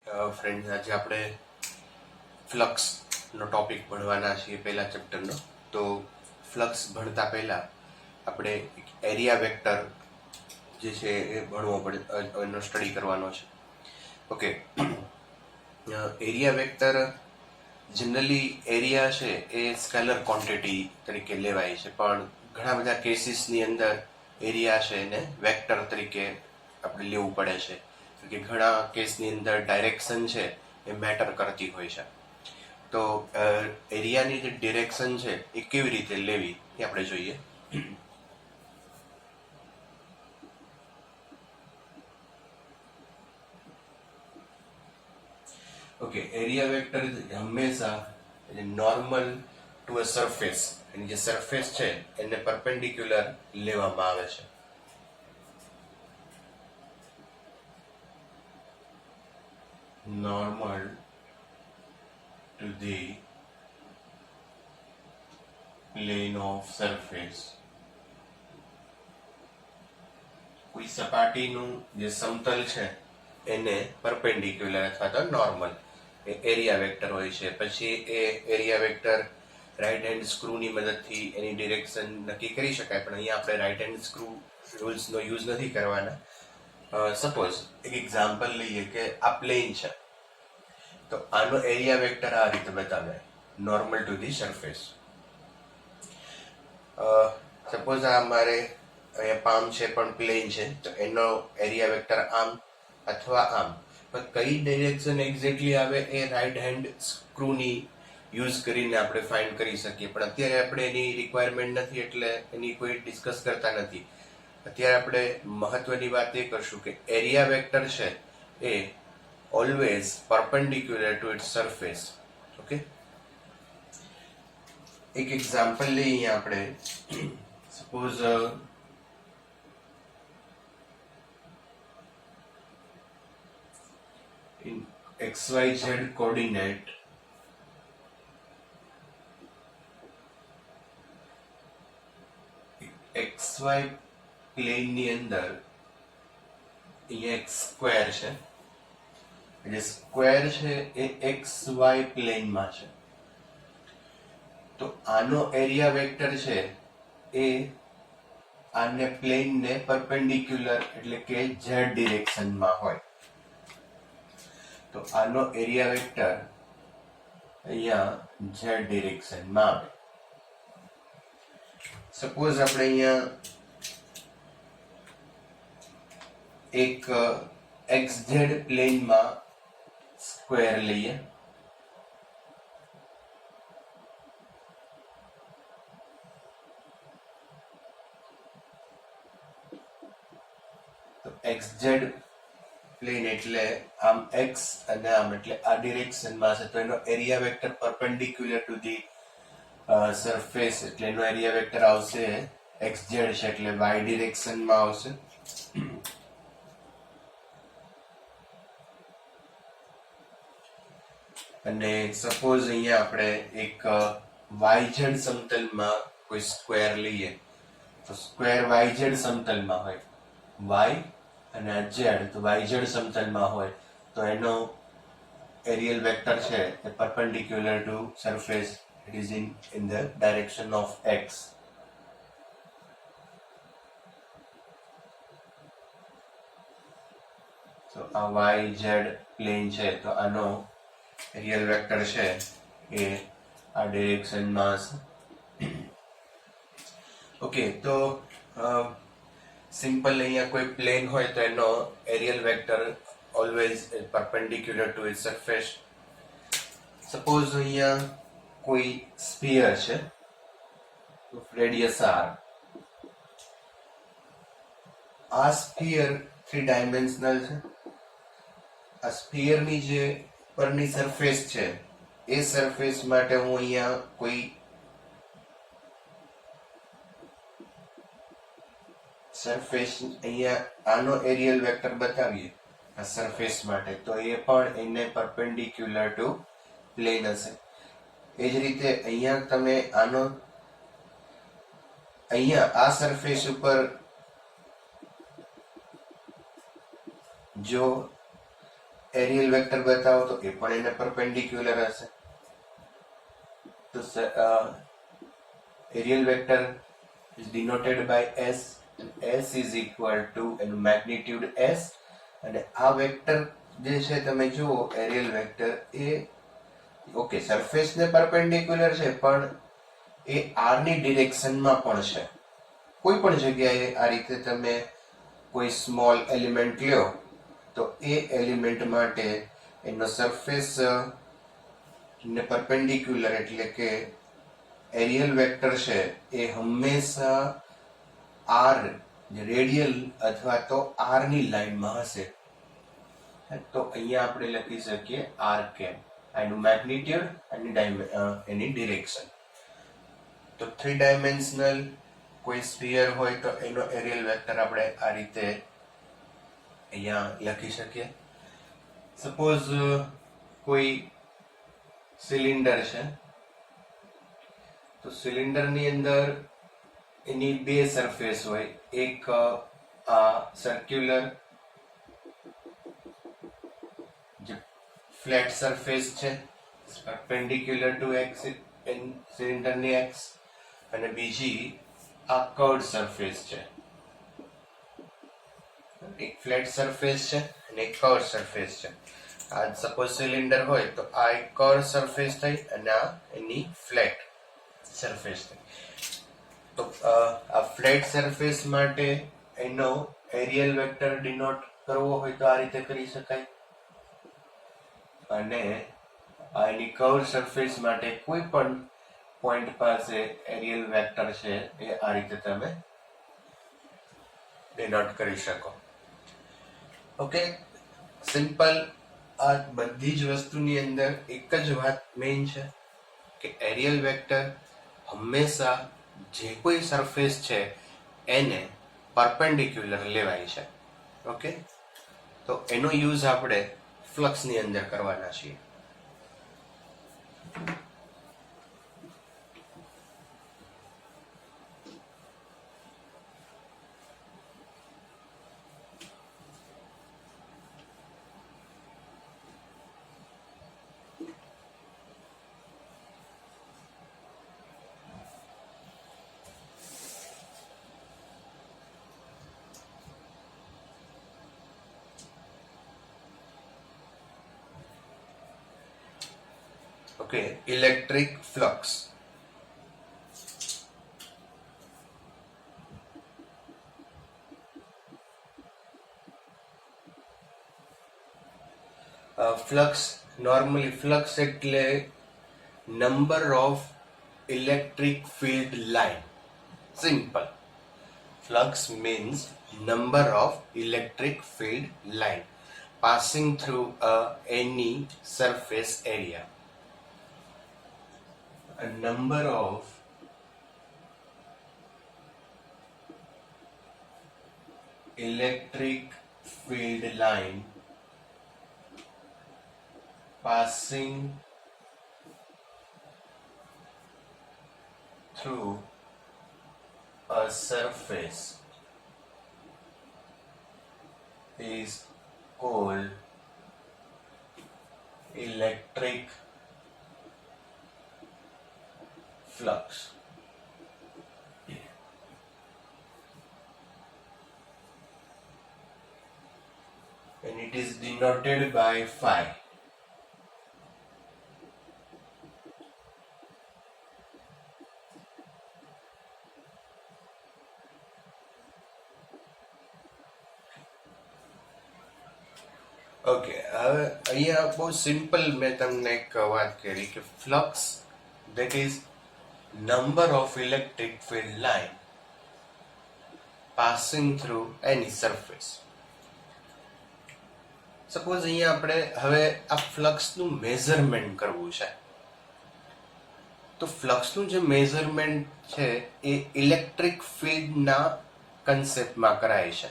Friends, આજે આપણે ફ્લક્સનો topic ભણવાના છીએ પહેલા ચેપ્ટરનો. તો ફ્લક્સ ભણતા પહેલા આપણે એરિયા વેક્ટર જે છે એ ભણવો પડે, એનો સ્ટડી કરવાનો છે. Okay, area vector generally area છે એ સ્કેલર ક્વોન્ટિટી તરીકે લેવાય છે, પણ ઘણા બધા કેસીસની અંદર એરિયા છે એને વેક્ટર તરીકે આપણે લેવું પડે છે, કે ઘણા કેસની અંદર ડાયરેક્શન છે એ મેટર કરતી હોય છે. તો એરિયાની જે ડિરેક્શન છે એ કેવી રીતે લેવી એ આપણે જોઈએ. ઓકે, એરિયા વેક્ટર હંમેશા નોર્મલ ટુ અ સરફેસ, એની જે સરફેસ છે એને પરપેન્ડિક્યુલર લેવામાં આવે છે. Normal to the plane of surface. કોઈ સપાટીનું જે સમતલ છે એને પરપેન્ડિક્યુલર અથવા તો નોર્મલ એરિયા વેક્ટર હોય છે. પછી એ એરિયા વેક્ટર રાઈટ હેન્ડ સ્ક્રૂની મદદથી એની ડિરેક્શન નક્કી કરી શકાય, પણ અહીંયા આપણે રાઈટ હેન્ડ સ્ક્રૂ રૂલ્સનો યુઝ નથી કરવાના. સપોઝ એક એક્ઝામ્પલ લઈએ કે આ પ્લેન છે, તો આનો એરિયા વેક્ટર આ રીતે બતાવે, normal to the surface. Suppose આ મારે અહીંયા પામ છે પણ પ્લેન છે, તો એનો એરિયા વેક્ટર આમ અથવા આમ, પણ કઈ ડાયરેક્શન એક્ઝેક્ટલી આવે એ રાઈટ હેન્ડ સ્ક્રૂની યુઝ કરીને આપણે ફાઇન્ડ કરી શકીએ, પણ અત્યારે આપણે એની રિક્વાયરમેન્ટ નથી એટલે એની કોઈ ડિસ્કસ કરતા નથી. અત્યારે આપણે મહત્વની વાત એ કરશું કે એરિયા વેક્ટર છે એ always perpendicular to its surface. Okay, એક એક્ઝામ્પલ લઈએ આપણે. Suppose in xyz coordinate xy plane ની અંદર અહીંયા એક સ્ક્વેર છે, જે સ્ક્વેર છે એ એક્સ વાય પ્લેનમાં છે. તો આનો એરિયા વેક્ટર છે એ આને પ્લેનને પરપેન્ડિક્યુલર એટલે કે ઝેડ ડિરેક્શનમાં હોય. તો આનો એરિયા વેક્ટર અહીંયા ઝેડ ડિરેક્શનમાં આવે. સપોઝ આપણે અહીંયા એક XZ પ્લેનમાં સ્ક્વેર લઈએ. તો XZ પ્લેન એટલે આમ x અને આમ એટલે આ ડિરેક્શનમાં છે, તો એનો area vector perpendicular to the surface એટલે એનો એરિયા વેક્ટર આવશે XZ છે એટલે y ડિરેક્શનમાં આવશે. અને સપોઝ અહીંયા આપણે એક YZ સમતલમાં કોઈ સ્ક્વેર લઈએ, તો સ્ક્વેર YZ સમતલમાં હોય, y અને z તો YZ સમતલમાં હોય, તો એનો એરિયલ વેક્ટર છે એ perpendicular to surface, it is in the direction of x. તો આ YZ પ્લેન છે, તો આનો એરિયલ વેક્ટર છે એ આ ડિરેક્શનમાં હશે. ઓકે, તો સિમ્પલ અહીંયા કોઈ પ્લેન હોય તો એનો areal vector always perpendicular to its surface. Suppose અહીંયા કોઈ સ્ફિયર છે, તો રેડિયસ r. આ સ્ફિયર 3 ડાયમેન્શનલ છે. આ સ્ફિયરની જે પરની સરફેસ છે એ સરફેસ માટે હું અહીંયા કોઈ સરફેસ અહીંયા આનો એરિયલ વેક્ટર બતાવીએ આ સરફેસ માટે, તો એ પણ એને પરપેન્ડિક્યુલર ટુ પ્લેન હશે. એ જ રીતે અહીંયા તમે આનો અહીંયા આ સરફેસ ઉપર જો એરિયલ વેક્ટર બતાવો તો એ પણ એને પરપેન્ડિક્યુલર હશે. તો areal vector is denoted by S and S is equal to એનું મેગ્નિટ્યુડ S અને આ વેક્ટર જે છે તમે જુઓ એરિયલ વેક્ટર એ ઓકે સરફેસ ને પરપેન્ડિક્યુલર છે પણ એ r ની ડિરેક્શનમાં પણ છે. કોઈ પણ જગ્યાએ આ રીતે તમે કોઈ સ્મોલ એલિમેન્ટ લ્યો તો એ એલિમેન્ટ માટે એનો સરફેસ ને પરપેન્ડિક્યુલર એટલે કે એરિયલ વેક્ટર છે એ હંમેશા r રેડિયલ અથવા તો r ની લાઈનમાં હશે. તો અહીંયા આપણે લખી શકીએ r કેપ એનું મેગ્નિટ્યુડ અને એની ડિરેક્શન. તો 3 ડાયમેન્શનલ કોઈ સ્ફિયર હોય તો એનો એરિયલ વેક્ટર આપણે આ રીતે અહીંયા લખી શકીએ. સપોઝ કોઈ સિલિન્ડર છે તો સિલિન્ડર ની અંદર એની બે સરફેસ હોય, એક આ સર્ક્યુલર જે ફ્લેટ સરફેસ છે પરપેન્ડિક્યુલર ટુ એક્સ સિલિન્ડર ની એક્સ અને બીજી આ કર્વડ સરફેસ છે. એક ફ્લેટ સરફેસ છે અને એક કર્વડ સરફેસ છે. આ સપોઝ સિલિન્ડર હોય તો આ એક કર્વ સરફેસ થઈ અને આ એની ફ્લેટ સરફેસ થઈ. તો આ ફ્લેટ સરફેસ માટે એનો એરિયલ વેક્ટર ડિનોટ કરવો હોય તો આ રીતે કરી શકાય અને એની કર્વ સરફેસ માટે કોઈ પણ પોઈન્ટ પાસે એરિયલ વેક્ટર છે એ આ રીતે તમે ડિનોટ કરી શકો. Okay, simple. આ બધી જ વસ્તુની અંદર એક જ વાત મેઇન છે કે એરિયલ વેક્ટર હંમેશા જે કોઈ સરફેસ છે એને પરપેન્ડિક્યુલર લેવાય છે. ઓકે, તો એનો યુઝ આપણે ફ્લક્સની અંદર કરવાના છીએ. Okay, electric flux. Flux, normally flux એટલે number of electric field line. Simple. Flux means number of electric field line passing through any surface area. A number of electric field line passing through a surface is called electric flux. And it is denoted by phi. Okay, હવે અહીંયા બહુ simple મેં તમને એક વાત કરી કે flux that is number of electric field line passing through any surface. Suppose અહીંયા આપણે હવે આ ફ્લક્સનું મેઝરમેન્ટ કરવું છે તો ફ્લક્સનું જે મેઝરમેન્ટ છે એ ઇલેક્ટ્રિક ફિલ્ડના કન્સેપ્ટમાં કરાય છે.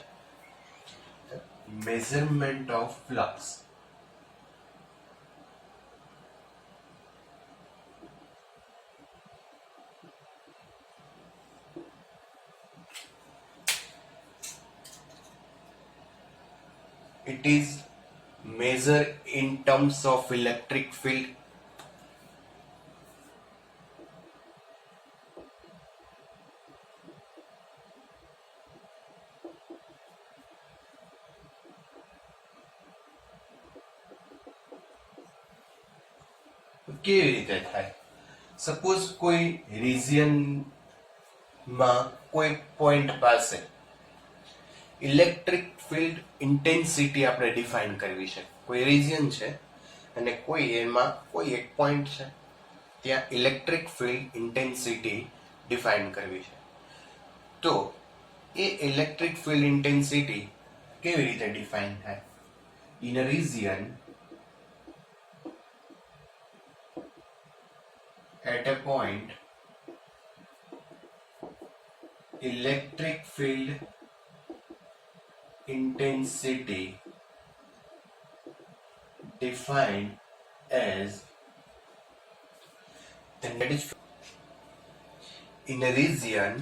measurement of flux. It is measure in terms of electric field? કેવી રીતે થાય? સપોઝ કોઈ રિજિયનમાં કોઈ પોઈન્ટ પાસે ઇલેક્ટ્રિક ફિલ્ડ ઇન્ટેન્સિટી આપણે ડિફાઇન કરવી છે. કોઈ રિજિયન છે અને કોઈ એમાં કોઈ એક પોઈન્ટ છે, ત્યાં ઇલેક્ટ્રિક ફિલ્ડ ઇન્ટેન્સિટી ડિફાઇન કરવી છે. તો એ ઇલેક્ટ્રિક ફિલ્ડ ઇન્ટેન્સિટી કેવી રીતે ડિફાઇન થાય? In a region at a point electric field intensity defined as, then that is in a region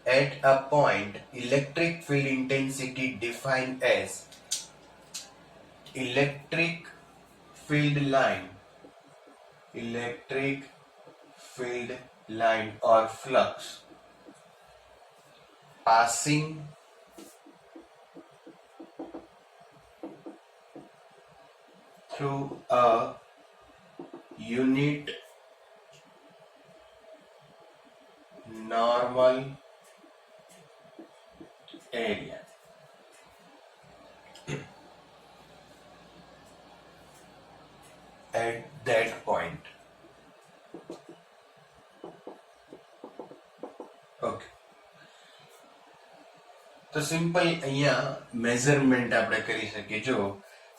at a point electric field intensity defined as electric field line or flux passing through a unit normal area. At that point. Okay. તો simple અહીંયા measurement આપણે કરી શકીએ. જો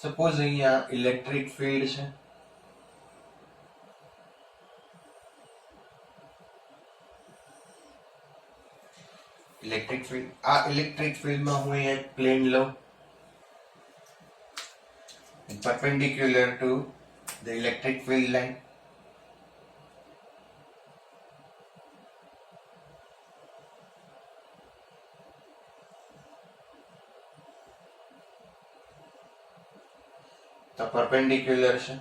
suppose અહીંયા electric field છે, electric field, આ electric ફિલ્ડમાં હું અહીંયા પ્લેન લઉં perpendicular to the electric field line. તો perpendicular છે.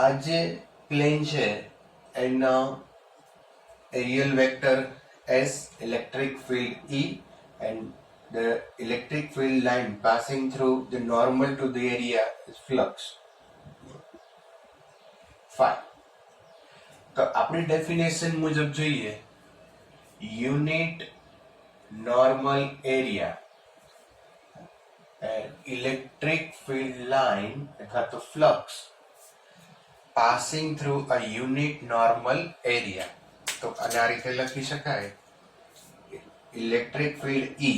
આ જે પ્લેન છે એનો areal vector S, electric field E, and the electric field line passing through the normal to the area is flux phi. તો આપણી ડેફિનેશન મુજબ જોઈએ, unit normal area electric field line અથવા તો flux passing through a unit normal area. તો આને આ રીતે લખી શકાય, electric field E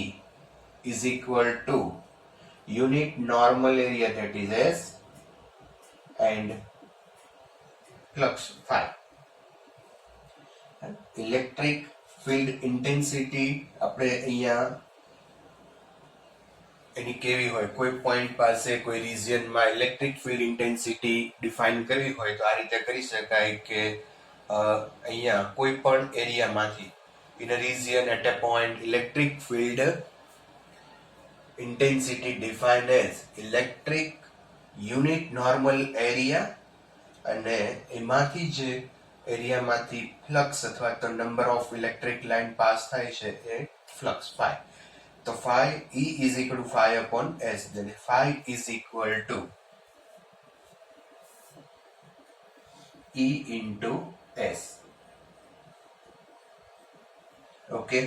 is equal to unit normal area, that is S, and flux phi. Electric field intensity આપણે અહીંયા એની કેવી હોય, કોઈ પોઈન્ટ પાસે કોઈ રિજિયનમાં ઇલેક્ટ્રિક ફિલ્ડ ઇન્ટેન્સિટી ડિફાઇન કરવી હોય તો આ રીતે કરી શકાય કે અહીંયા કોઈ પણ એરિયામાંથી in a region at a point electric field intensity defined as electric unit normal area, અને એમાંથી જે એરિયામાંથી ફ્લક્સ અથવા તો number of electric line pass થાય છે એ ફ્લક્સ phi. તો phi E is equal to phi upon S, then phi is equal to E into S. Okay,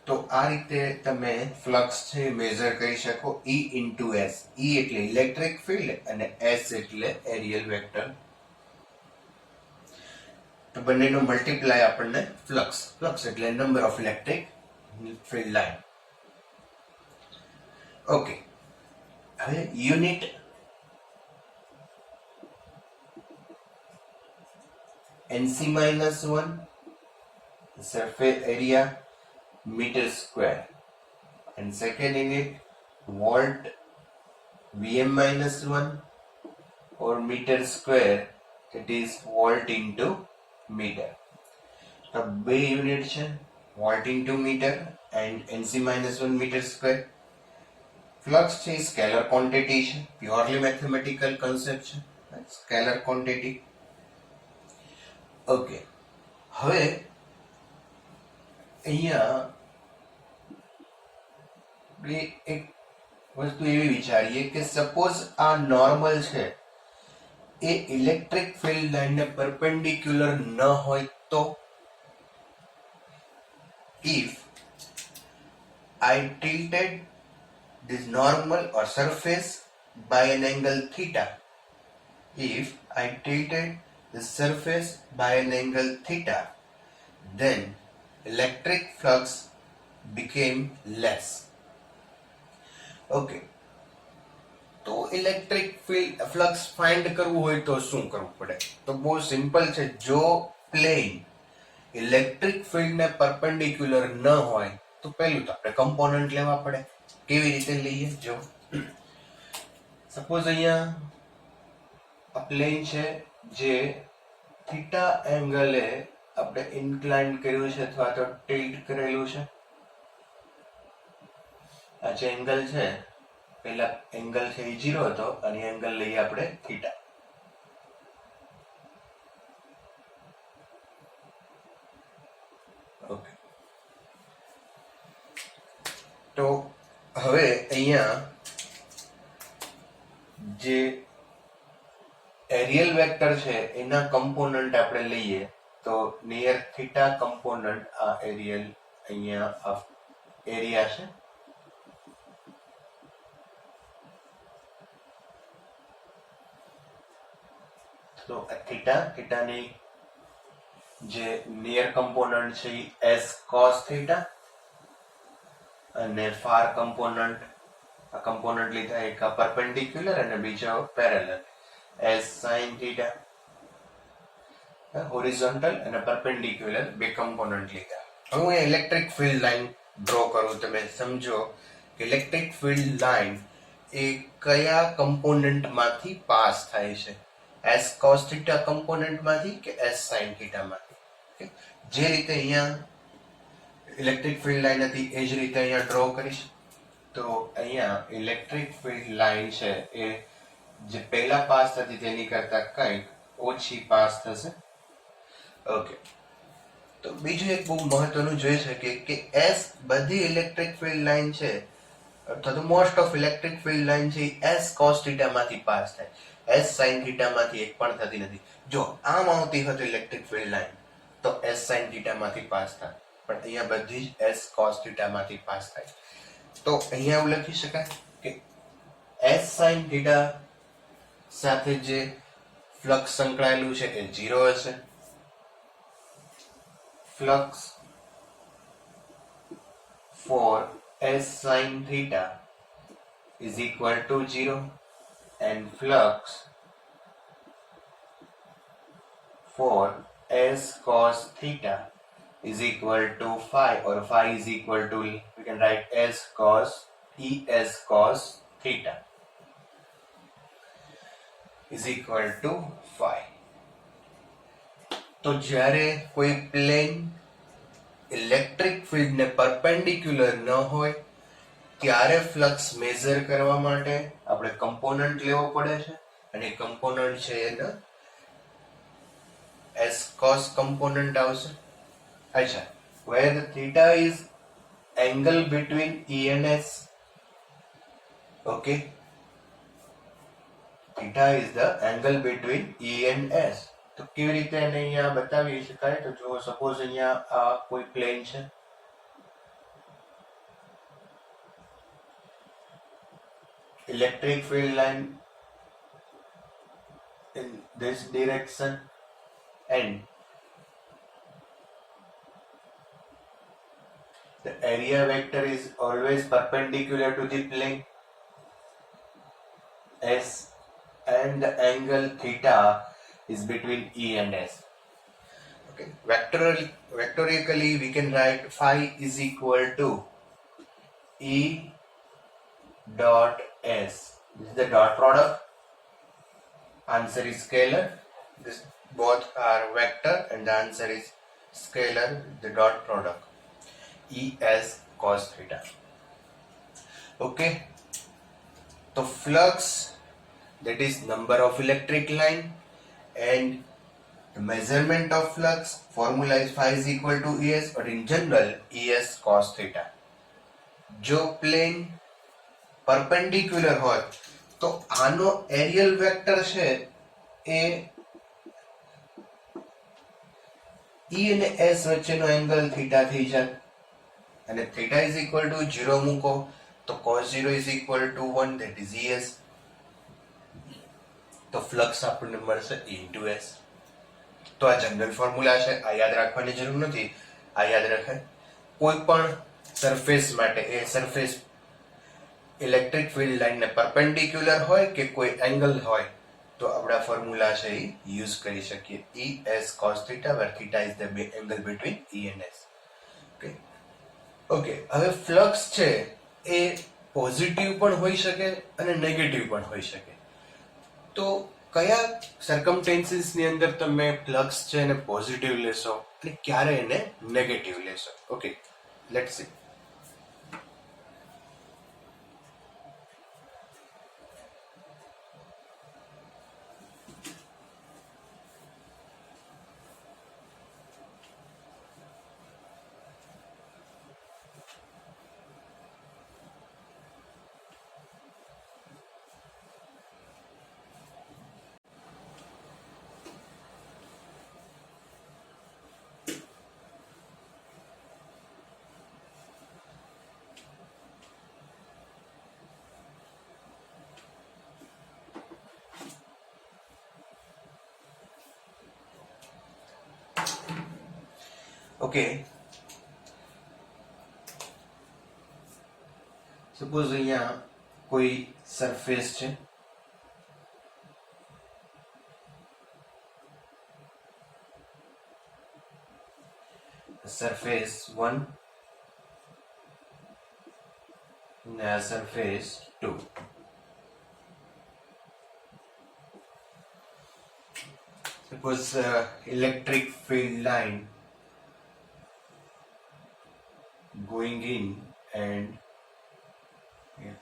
તો આ રીતે તમે ફ્લક્સ છે મેઝર કરી શકો. E into S, E એટલે ઇલેક્ટ્રિક ફિલ્ડ અને S એટલે એરિયલ વેક્ટર. તો બંનેનો મલ્ટીપ્લાય આપણને ફ્લક્સ, ફ્લક્સ એટલે number of electric field line. Okay, હવે unit NC-1 surface area meter square, and second unit volt Vm-1 or meter square, it is volt into meter. તો બે unit છે, volt into metre and NC-1 metre square. Flux છે scalar quantity છે, purely mathematical concept છે, scalar quantity. Okay, હવે અહીંયા એક વસ્તુ એવી વિચારીએ કે સપોઝ આ નોર્મલ છે એ ઇલેક્ટ્રિક ફિલ્ડ લાઇનને પરપેન્ડિક્યુલર ન હોય તો, if I tilted this normal or surface by an angle theta, if I tilted the surface by an angle theta, then electric flux became less. Okay, તો electric flux find કરવું હોય તો શું કરવું પડે? તો બહુ સિમ્પલ છે. જો પ્લેન ઇલેક્ટ્રિક ફિલ્ડને પરપેન્ડિક્યુલર ન હોય તો પહેલું તો આપણે કમ્પોનન્ટ લેવા પડે. કેવી રીતે લઈએ? જો સપોઝ અહીંયા આ પ્લેન છે જે થીટા એંગલે આપણે ઇન્ક્લાઇન કર્યું છે અથવા તો ટિલ્ટ કરેલું છે. આ જે એંગલ છે, પહેલા એંગલ છે એ 0 હતો અને એંગલ લઈએ આપણે થીટા. ઓકે, તો હવે અહીંયા જે એરિયલ વેક્ટર છે એના કમ્પોનન્ટ આપણે લઈએ તો નિયર થીટા કમ્પોનન્ટ આ એરિયલ અહીંયા એરિયા છે. તો થીટાની જે નિયર કમ્પોનન્ટ છે એ s cos થીટા અને ફાર કમ્પોનન્ટ, આ કમ્પોનન્ટ લીધા એક પરપેન્ડિક્યુલર અને બીજો parallel, s sin theta. Horizontal અને પરપેન્ડિક્યુલર બે કમ્પોનન્ટ લીધા. હું ઇલેક્ટ્રિક ફિલ્ડ લાઇન ડ્રો કરું, તમે સમજો કે ઇલેક્ટ્રિક ફિલ્ડ લાઇન એ કયા કમ્પોનન્ટમાંથી પાસ થાય છે, s cos થીટા કમ્પોનન્ટમાંથી કે s sin થીટામાંથી. જે રીતે અહીંયા ઇલેક્ટ્રિક ફિલ્ડ લાઇન હતી એ જ રીતે અહીંયા ડ્રો કરીશ. તો અહીંયા ઇલેક્ટ્રિક ફિલ્ડ લાઇન છે એ જે પહેલા પાસ થતી તેની કરતા કંઈક ઓછી પાસ થશે. ઓકે, તો બીજું એક બહુ મહત્વનું જોઈ શકીએ કે s બધી ઇલેક્ટ્રિક ફિલ્ડ લાઇન છે અથવા તો most of electric field line છે s cos થીટામાંથી પાસ થાય, s sin થીટામાંથી એક પણ થતી નથી. જો આમ આવતી હતી ઇલેક્ટ્રિક ફિલ્ડ લાઇન તો s sin થીટામાંથી પાસ થાય, પણ અહીંયા બધી જ s cos થીટામાંથી પાસ થાય. તો અહીંયા એવું લખી શકાય કે s sin થીટા સાથે જે ફ્લક્સ સંકળાયેલું છે એ 0 હશે. Flux for s sin theta is equal to 0 and flux for s cos theta is equal to phi, or phi is equal to, we can write s cos theta is equal to phi. તો જ્યારે કોઈ plane electric ફિલ્ડને perpendicular ન હોય ત્યારે flux measure કરવા માટે આપણે કમ્પોનન્ટ લેવો પડે છે, અને કમ્પોનન્ટ છે એનો s cos કમ્પોનન્ટ આવશે. અચ્છા, where the theta is angle between E and S. Okay, theta is the angle between E and S. તો કેવી રીતે એને અહીંયા બતાવી શકાય? તો જો સપોઝ અહીંયા આ કોઈ પ્લેન છે, electric field line in this direction and the area vector is always perpendicular to the plane S, and the angle theta is between E and S. Okay, vectorically we can write phi is equal to E dot S. This is the dot product. Answer is scalar. This both are vector and the answer is scalar, the dot product. E S cos theta. Okay, તો flux that is number of electric line, and the measurement of flux formula is phi is equal to Es, but in general Es cos theta. જો plane perpendicular હોય તો આનો aerial vector છે એ E અને S વચ્ચેનો angle theta થઈ જાય, અને થીટા ઇઝ ઇક્વલ ટુ 0 મૂકો તો cos 0 is equal to 1, that is Es. તો ફ્લક્સ આપણને મળશે E into S. તો આ જનરલ ફોર્મ્યુલા છે, આ યાદ રાખવાની જરૂર નથી, આ યાદ રખાય. કોઈ પણ સરફેસ માટે એ સરફેસ ઇલેક્ટ્રિક ફિલ્ડ લાઇનને પરપેન્ડિક્યુલર હોય કે કોઈ એંગલ હોય તો આપણે ફોર્મ્યુલા છે એ યુઝ કરી શકીએ. E S cos theta, where theta is the angle between E and S. Okay, હવે ફ્લક્સ છે એ પોઝિટિવ પણ હોઈ શકે અને નેગેટિવ પણ હોઈ શકે. તો કયા સર્કમસ્ટેન્સીસ ની અંદર તમે ફ્લક્સ છે એને પોઝિટિવ લેશો અને ક્યારે એને નેગેટિવ લેશો? Okay, let's see. Okay, suppose અહીંયા કોઈ સરફેસ છે, સરફેસ 1 અને આ surface 2. Suppose electric field line going in and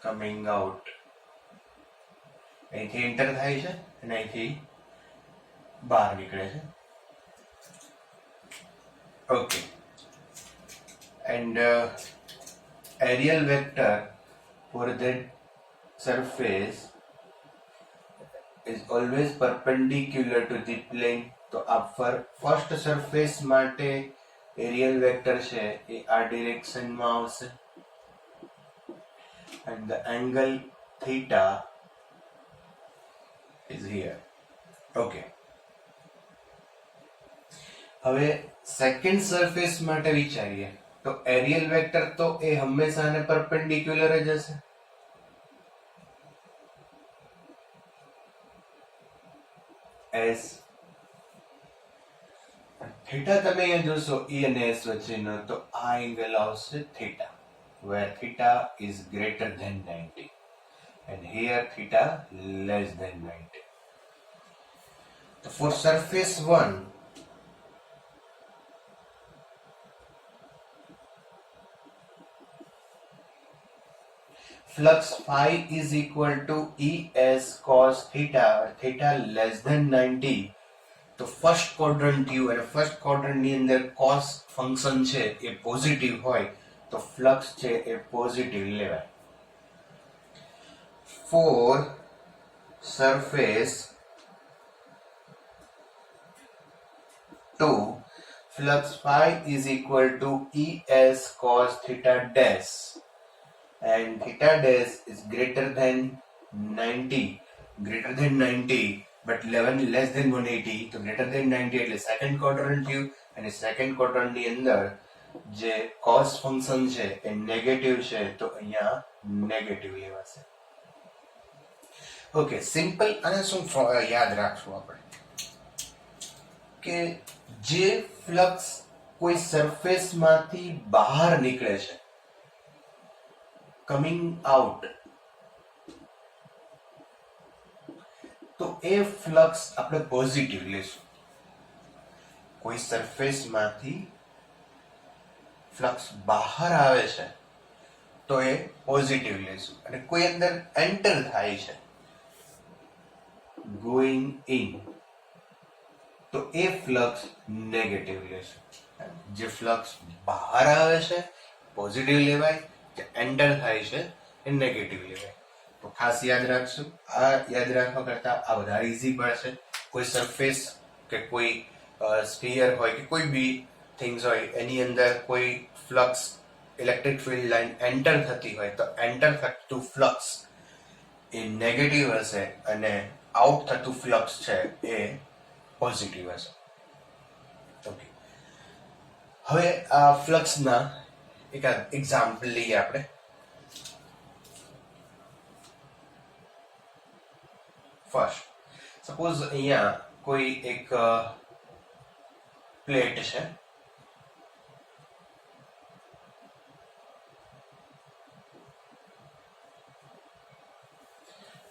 coming out, અહીંથી એન્ટર થાય છે અને અહીંથી બહાર નીકળે છે. Okay, and aerial vector for that surface is always perpendicular to the plane. તો આ ફર્સ્ટ સરફેસ માટે એરિયલ વેક્ટર છે એ આ ડિરેક્શનમાં આવશે, and the angle theta is here. Okay, હવે સેકન્ડ સરફેસ માટે વિચારીએ તો એરિયલ વેક્ટર તો એ હંમેશા આને પરપેન્ડિક્યુલર જ હશે. S થીટા તમે અહીંયા જોશો E અને S વચ્ચેનો, તો આ એંગલ આવશે theta, where theta is greater than 90 and here theta less than 90. So for surface 1, flux phi is equal to Es cos theta, theta less than 90. તો ફર્સ્ટ ક્વોડ્રન્ટ યુ અને first quadrant ની અંદર cos function છે એ positive હોય તો flux છે એ પોઝિટિવ લેવાય. For surface 2, flux phi is equal to Es cos theta dash, and theta dash is greater than 90, but 11 less than 180, તો greater than 90 એટલે સેકન્ડ ક્વોડ્રન્ટ યુ અને સેકન્ડ ક્વોડ્રન્ટ ની અંદર જે cos ફંક્શન છે એ નેગેટિવ છે તો અહીંયા નેગેટિવ લેવાશે. ઓકે, સિમ્પલ આને શું યાદ રાખશું આપણે કે જે ફ્લક્સ કોઈ સરફેસ માંથી બહાર નીકળે છે, કમિંગ આઉટ, તો એ ફ્લક્સ આપણે પોઝિટિવ લેશું. કોઈ સરફેસ માંથી ફ્લક્સ બહાર આવે છે તો એ પોઝિટિવ લેશું, અને કોઈ અંદર એન્ટર થાય છે ગોઈંગ ઇન તો એ ફ્લક્સ નેગેટિવ લેશું. જે ફ્લક્સ બહાર આવે છે પોઝિટિવ લેવાય, જે એન્ટર થાય છે એ નેગેટિવ લેવાય. તો ખાસ યાદ રાખશું. આ યાદ રાખવા કરતા આ વધારે ઈઝી પડશે. કોઈ સરફેસ કે કોઈ સ્ફિયર હોય કે કોઈ બી થિંગ્સ હોય એની અંદર કોઈ flux electric field line enter થતી હોય તો એન્ટર થતું ફ્લક્સ એ નેગેટિવ હશે અને આઉટ થતું ફ્લક્સ છે એ પોઝિટિવ હશે. ઓકે, હવે આ ફ્લક્સના એક એક્ઝામ્પલ લઈએ આપણે. ફર્સ્ટ સપોઝ અહીંયા કોઈ એક પ્લેટ છે,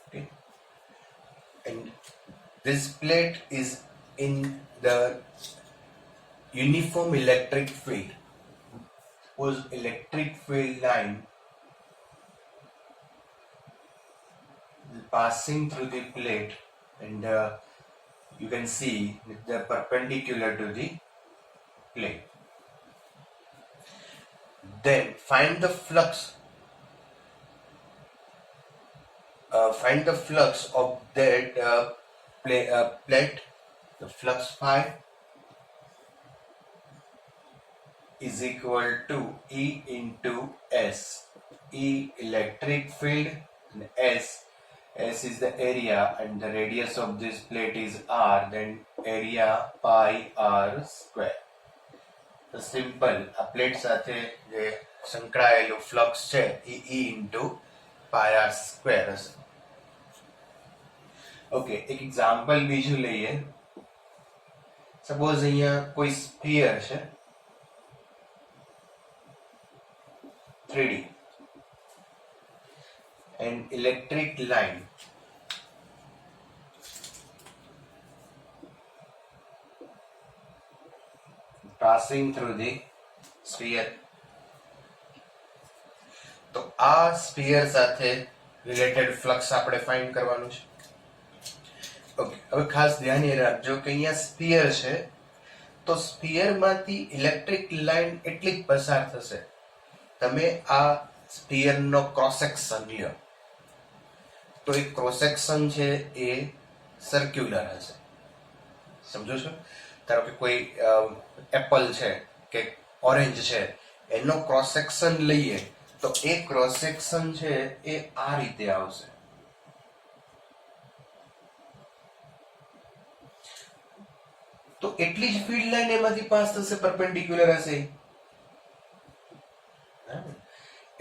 okay, and this plate is in the uniform electric field. Suppose electric field line passing through the plate, and you can see the perpendicular to the plate. Then find the flux. Find the flux of that plate. The flux phi is equal to E into S. E electric field and S is the area, and the radius of this plate is R, then area pi R square. So simple, આ plate સાથે જે સંકળાયેલું flux છે એ E into pi R square હશે. Okay, એક example બીજું લઈએ. Suppose અહીંયા કોઈ સ્ફિયર છે 3D, an electric line passing through the sphere. તો આ સ્ફિયર સાથે રિલેટેડ ફ્લક્સ આપણે ફાઇન્ડ કરવાનું છે. ઓકે, હવે ખાસ ધ્યાન એ રાખજો કે અહીંયા સ્ફિયર છે તો સ્ફિયરમાંથી ઇલેક્ટ્રિક લાઇન એટલી જ પસાર થશે. તમે આ સ્ફિયરનો ક્રોસ સેક્શન લ્યો તો એ ક્રોસ સેક્શન છે એ સર્ક્યુલર હશે. સમજો છો? ધારો કે કોઈ એપલ છે કે ઓરેન્જ છે, એનો ક્રોસ સેક્શન લઈએ તો એ ક્રોસ સેક્શન છે એ આ રીતે આવશે. તો એટલી જ ફીલ્ડ લાઈન એમાંથી પાસ થશે, પરપેન્ડિક્યુલર હશે.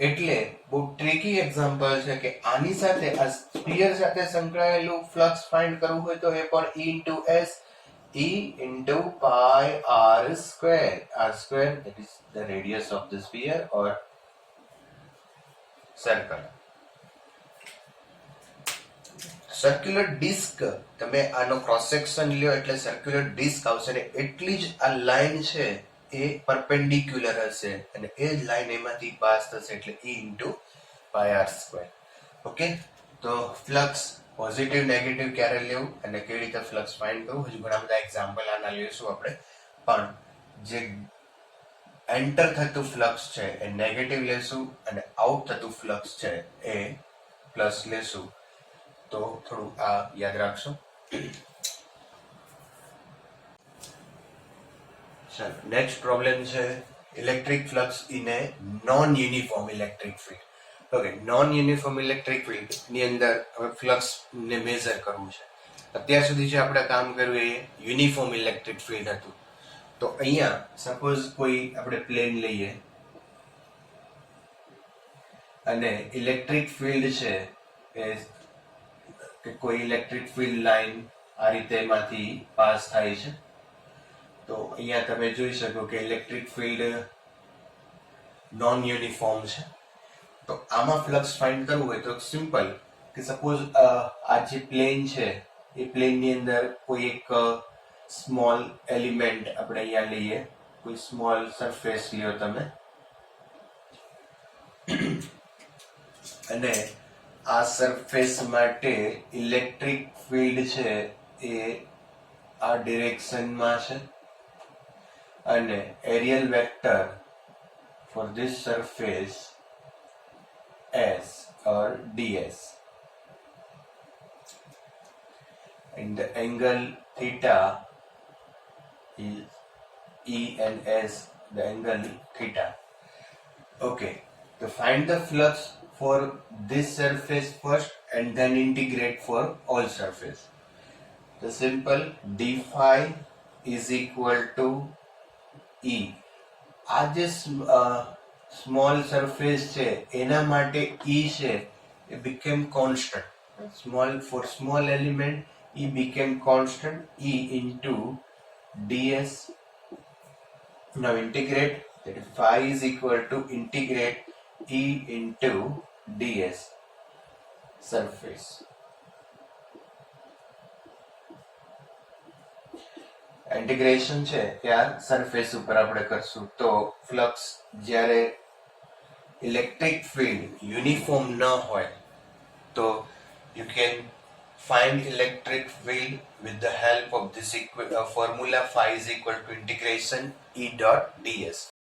એટલે બહુ ટ્રિકી એક્ઝામ્પલ છે કે આની સાથે આ સ્ફિયર સાથે સંકળાયેલું ફ્લક્સ ફાઇન્ડ કરવું હોય તો એ પણ E into S, E into pi R square. R square, that is the radius of the sphere or circle. Circular disc, તમે આનો ક્રોસ સેક્શન લ્યો એટલે સર્ક્યુલર ડિસ્ક આવશે ને એટલી જ આ લાઈન છે એ પરપેન્ડિક્યુલર હશે અને એ જ લાઈન એમાંથી પાસ થશે એટલે E into pi R square. Okay, તો ફ્લક્સ પોઝિટિવ નેગેટિવ ક્યારે લેવું અને કેવી રીતે ફ્લક્સ ફાઇન્ડ કરવું, હજુ ઘણા બધા એક્ઝામ્પલ આના લઈશું આપણે. પણ જે એન્ટર થતું ફ્લક્સ છે એ નેગેટિવ લેશું અને આઉટ થતું ફ્લક્સ છે એ પ્લસ લેશું. તો થોડું આ યાદ રાખશો. ચાલો, નેક્સ્ટ પ્રોબ્લેમ છે electric flux in A non uniform electric field. Okay, non uniform electric field ની અંદર હવે ફ્લક્સ ને મેઝર કરવું છે. અત્યાર સુધી જે આપણે કામ કર્યું એ યુનિફોર્મ ઇલેક્ટ્રિક ફિલ્ડ હતું. તો અહીંયા સપોઝ કોઈ આપણે પ્લેન લઈએ અને ઇલેક્ટ્રિક ફિલ્ડ છે એ કે કોઈ ઇલેક્ટ્રિક ફિલ્ડ લાઇન આ રીતે એમાંથી પાસ થાય છે. તો અહીંયા તમે જોઈ શકો કે ઇલેક્ટ્રિક ફિલ્ડ નોન યુનિફોર્મ છે. તો આમાં ફ્લક્સ ફાઇન્ડ કરવું હોય તો સિમ્પલ કે સપોઝ આ જે પ્લેન છે એ પ્લેનની અંદર કોઈ એક સ્મોલ એલિમેન્ટ આપણે અહીંયા લઈએ, કોઈ સ્મોલ સરફેસ લ્યો તમે અને આ સરફેસ માટે ઇલેક્ટ્રિક ફિલ્ડ છે એ આ ડિરેક્શનમાં છે અને areal vector for this surface S or ds, and the angle theta is E and S, the angle theta. Okay, to find the flux for this surface first and then integrate for all surface. The simple d phi is equal to E. આ જે small surface છે એના માટે E છે એ became constant. Small element E became constant, E into ds. Now integrate, that phi is equal to integrate E into ds surface. Integration છે ત્યાં surface ઉપર આપણે કરશું તો ફ્લક્સ જ્યારે ઇલેક્ટ્રિક ફિલ્ડ યુનિફોર્મ ન હોય તો you can find electric field with the help of this formula phi is equal to integration E dot ds.